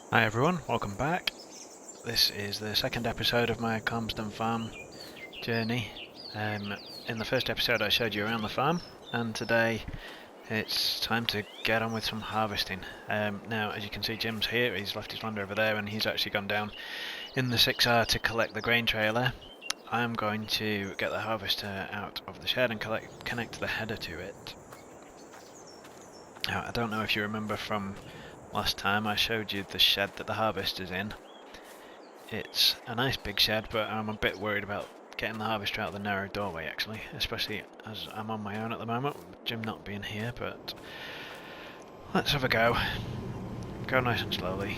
Hi everyone, welcome back. This is the second episode of my Calmsden Farm journey. In the first episode I showed you around the farm, and today it's time to get on with some harvesting. Now, as you can see, Jim's here. He's left his land over there and he's actually gone down in the 6R to collect the grain trailer. I'm going to get the harvester out of the shed and connect the header to it. Now, I don't know if you remember from last time I showed you the shed that the harvester's in. It's a nice big shed, but I'm a bit worried about getting the harvester out of the narrow doorway actually, especially as I'm on my own at the moment, with Jim not being here, but let's have a go. Go nice and slowly.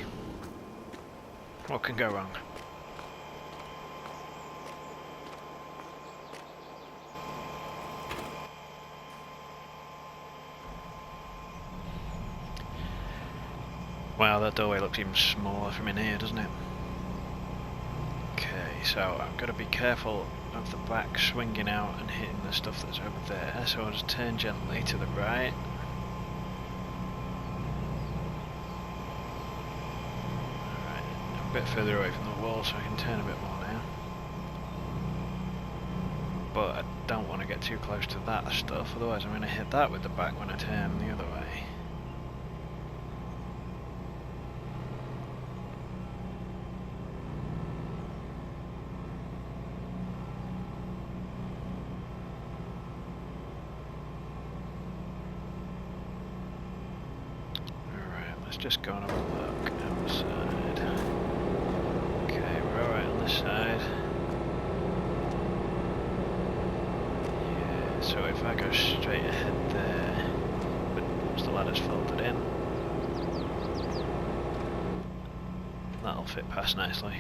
What can go wrong? Wow, that doorway looks even smaller from in here, doesn't it? Okay, so I've got to be careful of the back swinging out and hitting the stuff that's over there, so I'll just turn gently to the right. Alright, I'm a bit further away from the wall so I can turn a bit more now. But I don't want to get too close to that stuff, otherwise I'm going to hit that with the back when I turn the other way. Let's just go and have a look outside. Okay, we're alright on this side. Yeah, so if I go straight ahead there, but once the ladder's folded in, that'll fit past nicely.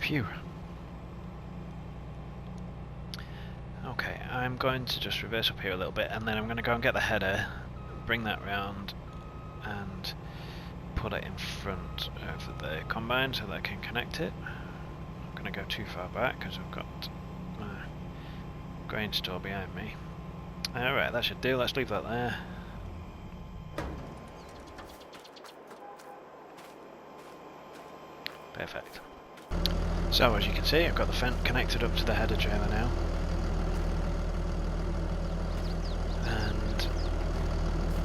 Phew. Okay, I'm going to just reverse up here a little bit and then I'm going to go and get the header, bring that round and put it in front of the combine so that I can connect it. I'm not going to go too far back because I've got my grain store behind me. Alright, that should do, let's leave that there. Perfect. So as you can see, I've got the fence connected up to the header trailer now.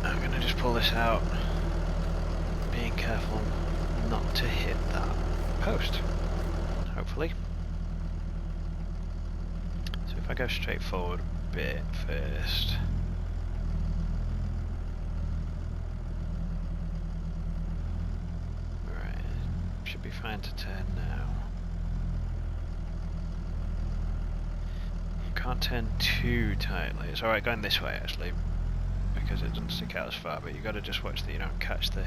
I'm going to just pull this out, being careful not to hit that post, hopefully. So if I go straight forward a bit first. Right, should be fine to turn now. You can't turn too tightly, it's alright going this way actually, because it doesn't stick out as far, but you've got to just watch that you don't catch the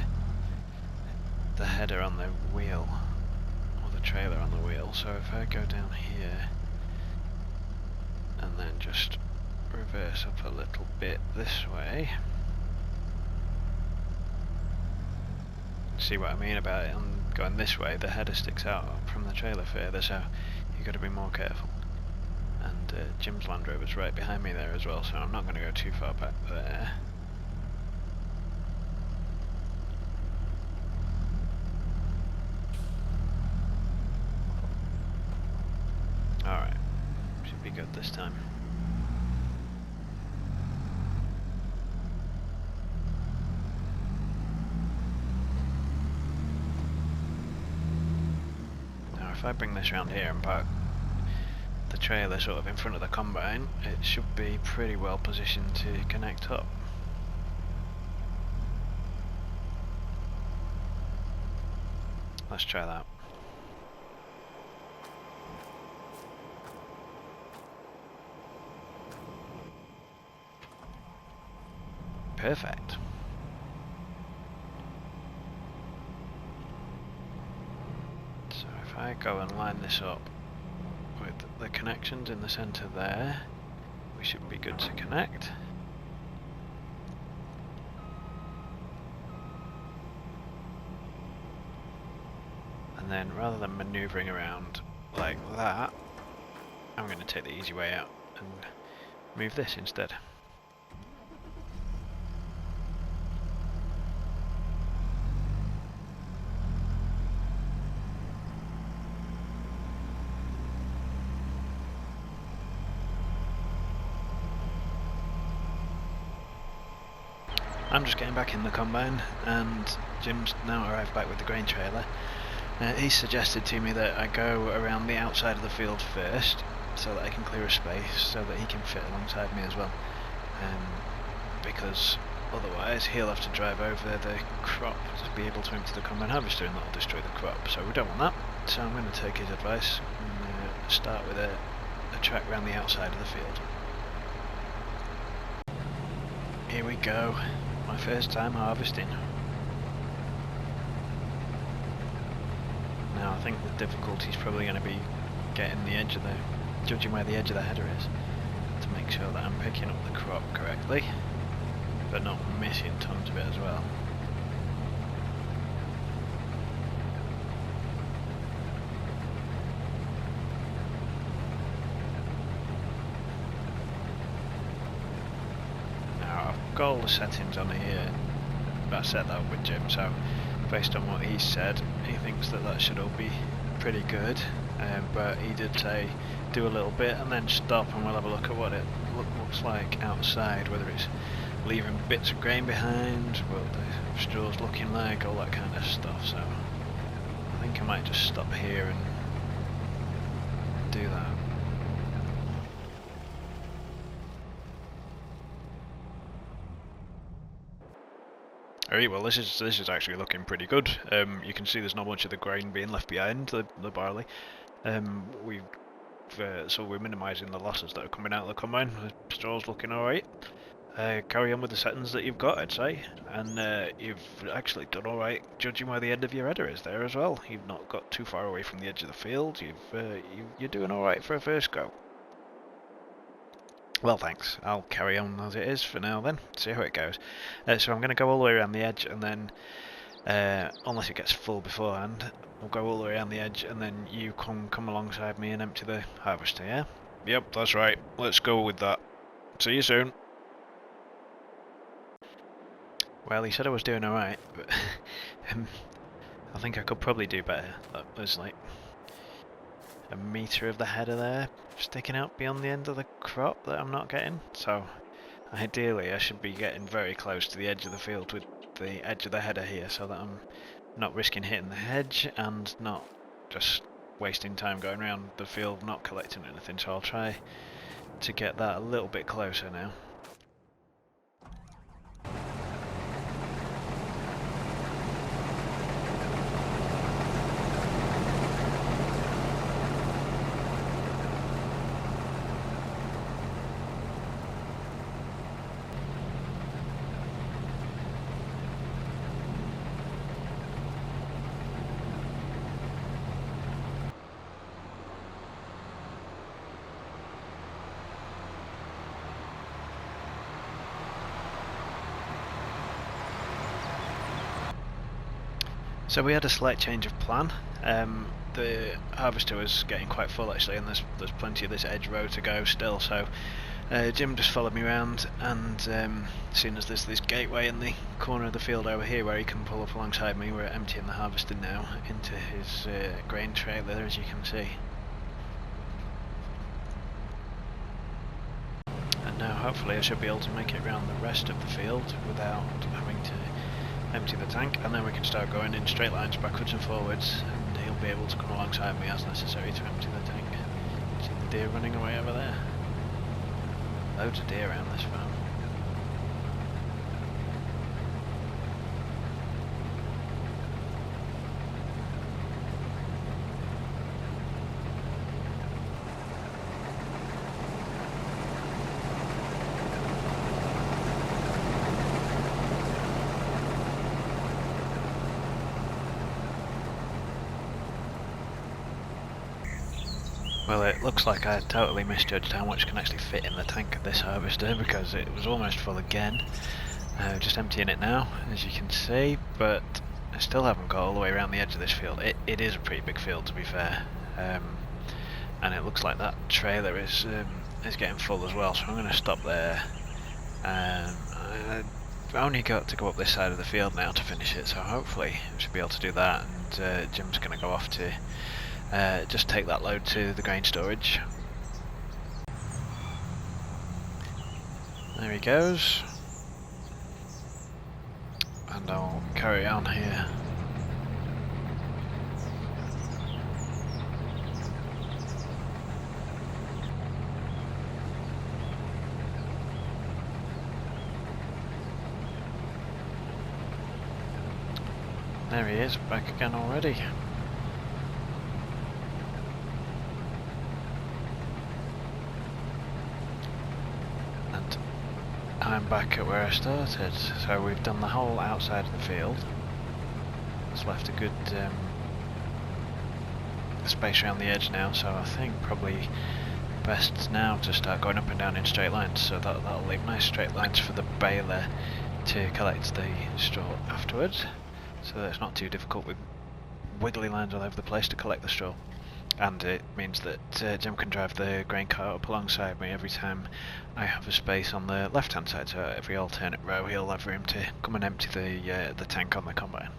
header on the wheel, or the trailer on the wheel. So if I go down here, and then just reverse up a little bit this way, see what I mean about it, on going this way, the header sticks out from the trailer further, so you've got to be more careful. And Jim's Land Rover's right behind me there as well, so I'm not going to go too far back there. Alright, should be good this time. Now if I bring this around here and park the trailer sort of in front of the combine, it should be pretty well positioned to connect up. Let's try that. Perfect. So if I go and line this up with the connections in the center there, we should be good to connect. And then rather than maneuvering around like that, I'm going to take the easy way out and move this instead. I'm just getting back in the combine, and Jim's now arrived back with the grain trailer. He suggested to me that I go around the outside of the field first, so that I can clear a space, so that he can fit alongside me as well. Because otherwise he'll have to drive over the crop to be able to empty the combine harvester, and that'll destroy the crop, so we don't want that. So I'm going to take his advice and start with a track around the outside of the field. Here we go. My first time harvesting. Now I think the difficulty is probably going to be getting the edge of the, judging where the edge of the header is, to make sure that I'm picking up the crop correctly, but not missing tons of it as well. Got all the settings on here. I set that up with Jim, so based on what he said, he thinks that that should all be pretty good, but he did say do a little bit and then stop, and we'll have a look at what it looks like outside, whether it's leaving bits of grain behind, what the straw's looking like, all that kind of stuff. So I think I might just stop here and do that. Alright, well this is actually looking pretty good. You can see there's not much of the grain being left behind, the barley. So we're minimising the losses that are coming out of the combine. The straw's looking alright. Carry on with the settings that you've got, I'd say, and you've actually done alright judging where the end of your header is there as well. You've not got too far away from the edge of the field. You're doing alright for a first go. Well, thanks. I'll carry on as it is for now then, see how it goes. So I'm going to go all the way around the edge, and then, unless it gets full beforehand, we'll go all the way around the edge, and then you come alongside me and empty the harvester, yeah? Yep, that's right. Let's go with that. See you soon. Well, he said I was doing alright, but I think I could probably do better. There's like a metre of the header there sticking out beyond the end of the crop that I'm not getting, so ideally I should be getting very close to the edge of the field with the edge of the header here, so that I'm not risking hitting the hedge and not just wasting time going around the field not collecting anything. So I'll try to get that a little bit closer now. So we had a slight change of plan. The harvester was getting quite full actually, and there's plenty of this edge row to go still, so Jim just followed me around, and seeing as there's this gateway in the corner of the field over here where he can pull up alongside me, we're emptying the harvester now into his grain trailer, as you can see. And now hopefully I should be able to make it around the rest of the field without having to empty the tank, and then we can start going in straight lines backwards and forwards, and he'll be able to come alongside me as necessary to empty the tank. See the deer running away over there? Loads of deer around this farm. Well, it looks like I totally misjudged how much can actually fit in the tank of this harvester, because it was almost full again. Just emptying it now, as you can see, but I still haven't got all the way around the edge of this field. It is a pretty big field, to be fair, and it looks like that trailer is getting full as well, so I'm going to stop there. I've only got to go up this side of the field now to finish it, so hopefully I should be able to do that, and Jim's going to go off to just take that load to the grain storage. There he goes, and I'll carry on here. There he is, back again already. And I'm back at where I started. So we've done the whole outside of the field. It's left a good space around the edge now, so I think probably best now to start going up and down in straight lines, so that'll leave nice straight lines for the baler to collect the straw afterwards. So that it's not too difficult with wiggly lines all over the place to collect the straw. And it means that Jim can drive the grain cart up alongside me every time I have a space on the left hand side, so every alternate row he'll have room to come and empty the tank on the combine.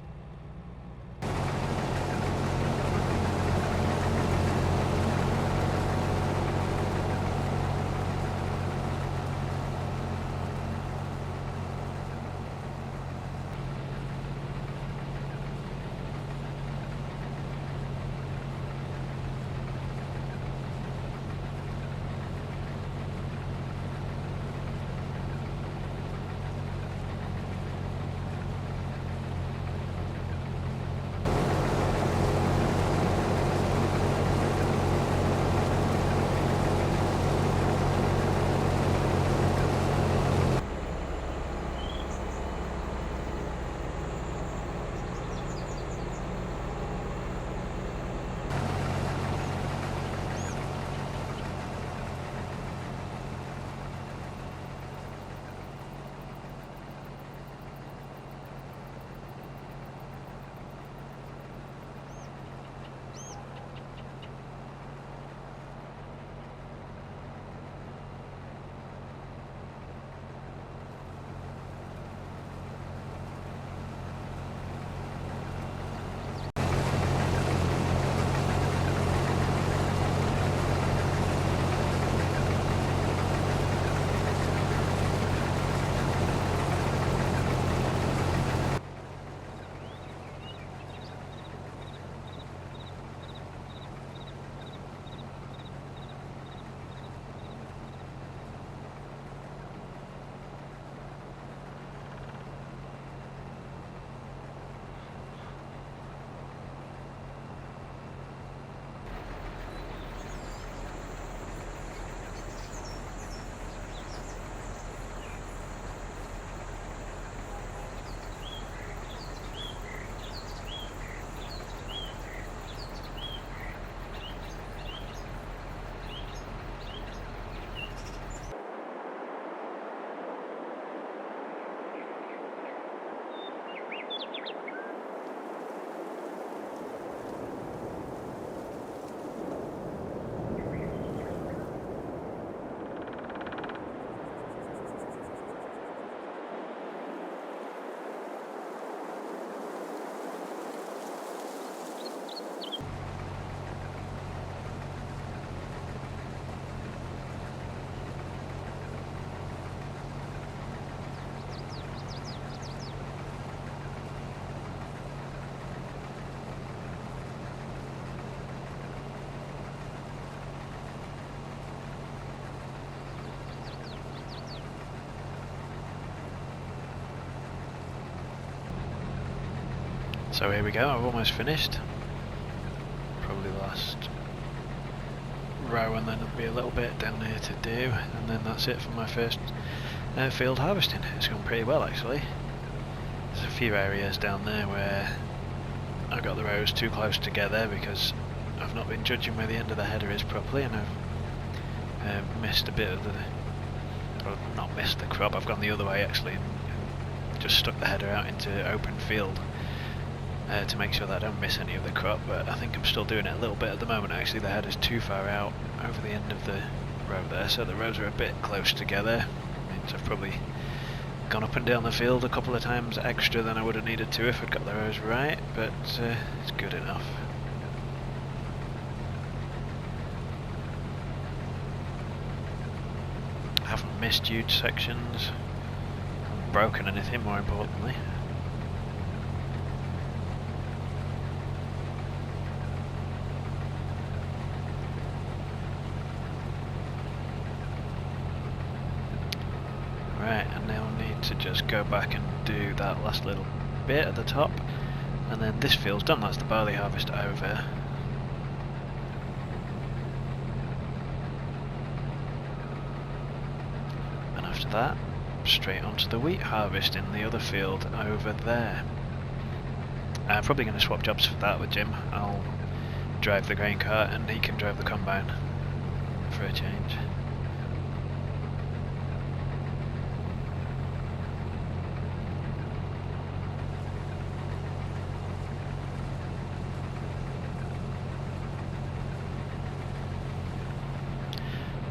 So here we go, I've almost finished. Probably the last row, and then there'll be a little bit down here to do, and then that's it for my first field harvesting. It's gone pretty well actually. There's a few areas down there where I got the rows too close together because I've not been judging where the end of the header is properly, and I've missed a bit of well, not missed the crop, I've gone the other way actually, and just stuck the header out into open field. to make sure that I don't miss any of the crop, but I think I'm still doing it a little bit at the moment. Actually, the header's too far out over the end of the row there, so the rows are a bit close together. Means I've probably gone up and down the field a couple of times extra than I would have needed to if I'd got the rows right, but it's good enough. I haven't missed huge sections, I haven't broken anything more importantly. Right, and now I need to just go back and do that last little bit at the top, and then this field's done. That's the barley harvest over. And after that, straight onto the wheat harvest in the other field over there. I'm probably going to swap jobs for that with Jim. I'll drive the grain cart and he can drive the combine for a change.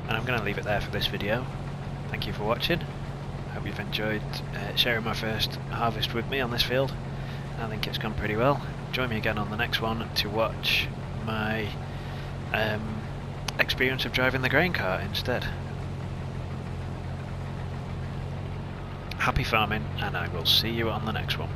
And I'm going to leave it there for this video. Thank you for watching. Hope you've enjoyed sharing my first harvest with me on this field. I think it's gone pretty well. Join me again on the next one to watch my experience of driving the grain cart instead. Happy farming, and I will see you on the next one.